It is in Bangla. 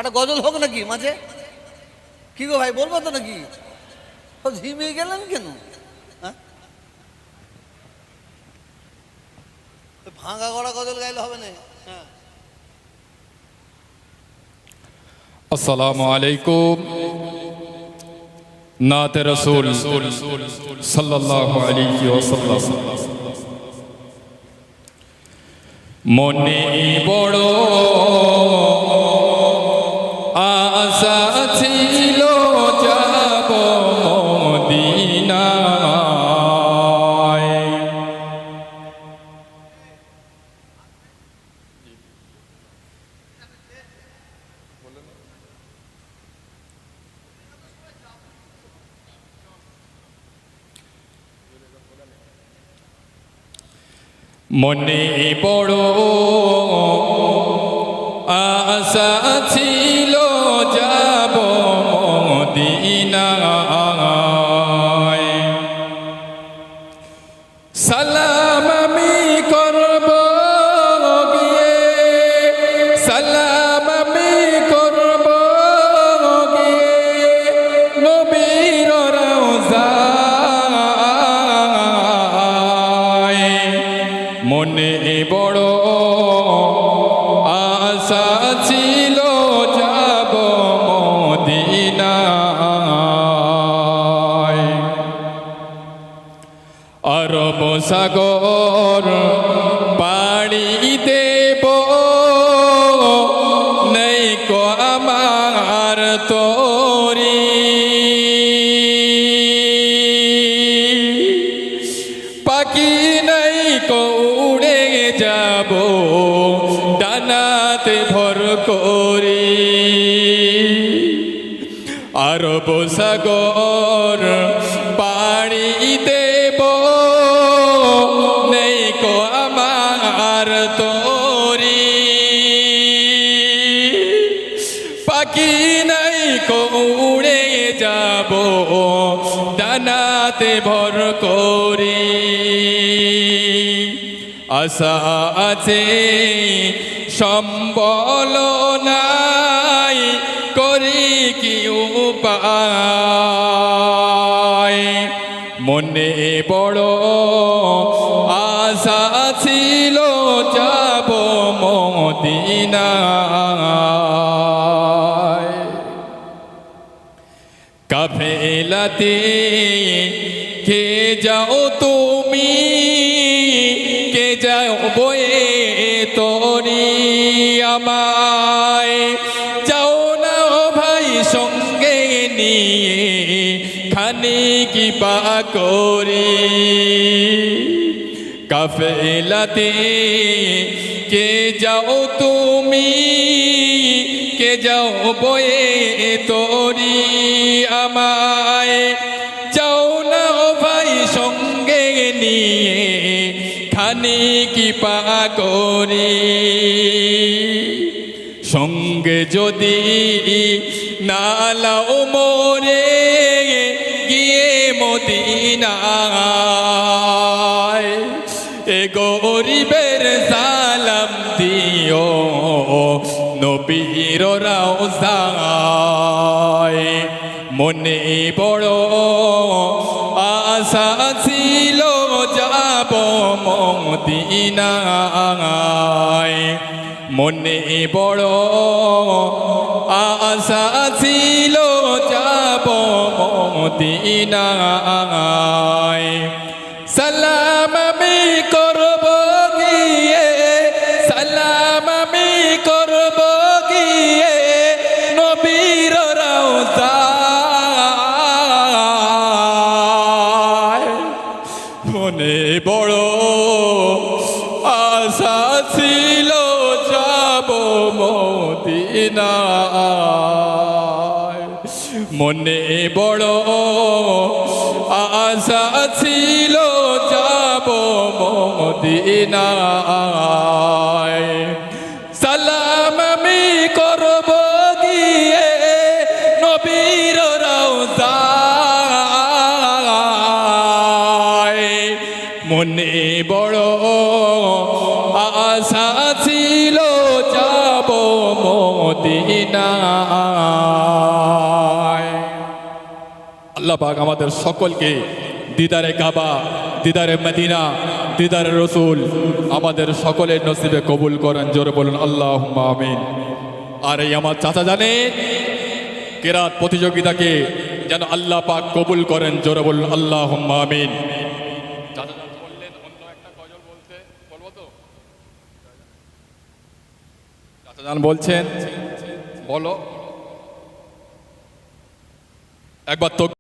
একটা গজল হোক নাকি মাঝে? কি গো ভাই, বলবো তো নাকি? ঝিমিয়ে গেলেন কেন? হ্যাঁ, ভাঙা গড়া গজল গাইলে হবে না। হ্যাঁ, আসসালামু আলাইকুম। নাতে রাসূল সাল্লাল্লাহু আলাইহি ওয়াসাল্লাম। মনে বড় আশা ছিল যাব মদিনায়। মনে বড় আশা ছিল যাব মদিনায়। সালাম আমি করব গিয়ে, সালাম আমি করব গিয়ে নবীর রওজায়। মনে বড় আশা ছিল যাব মদিনায়। আরব সাগর পাড়ি দেব, নেই কো আমার তরি। পাখি নাই কো উড়ে যাব, ডানাতে ভর করি। আরব সাগর পাড়ি দেব, নেই কো আমার তরি। পাখি নাই কো উড়ে যাব, ডানাতে ভর করি। আশা আছে সম্বল নাই, করি কি উপায়। মনে বড় আশা ছিল যাব মদিনায়। কাফেলাতে কে যাও তুমি, কে যাও বয়ে তরি আমায়। যাও না ভাই সঙ্গে নিয়ে, খানিক পা করি। কাফেলাতে কে যাও তুমি, কে যাও বয়ে তরি আমায়। যাও না ভাই সঙ্গে নিয়ে, খানিক পা করি। সঙ্গে যদি না লাও মোরে, গিয়ে মদিনায়। এ গরিবের সালাম দিও, নবীর রওজায়। মনে বড় আশা ছিল যাব মদিনায়। মনে বড় আশা ছিল যাব মদিনায়। সালাম আমি করব গিয়ে, সালাম আমি করব গিয়ে নবীর রওজায়। মনে বড় আশা ছিল যাব মদিনায়। মনে বড় আশা ছিল যাব মদিনায়। সালাম আমি করব গিয়ে নবীর রওজায়। মনে বড় আশা ছিল যাব মদিনা। আল্লাহ পাক আমাদের সকলকে দিদারে কাবা, দিদারে মদিনা, দিদারে রসুল আমাদের সকলের নসিবে কবুল করেন। জোরে বলুন আল্লাহুম্মা আমিন। আর এই আমার চাচা জানে কেরাত প্রতিযোগিতাকে যেন আল্লাহ পাক কবুল করেন। জোরে বলুন আল্লাহুম্মা আমিন। চাচা জান বললেন অন্য একটা গজল বলতে, বলবো তো? চাচা জান বলছেন, বলো একবার তো।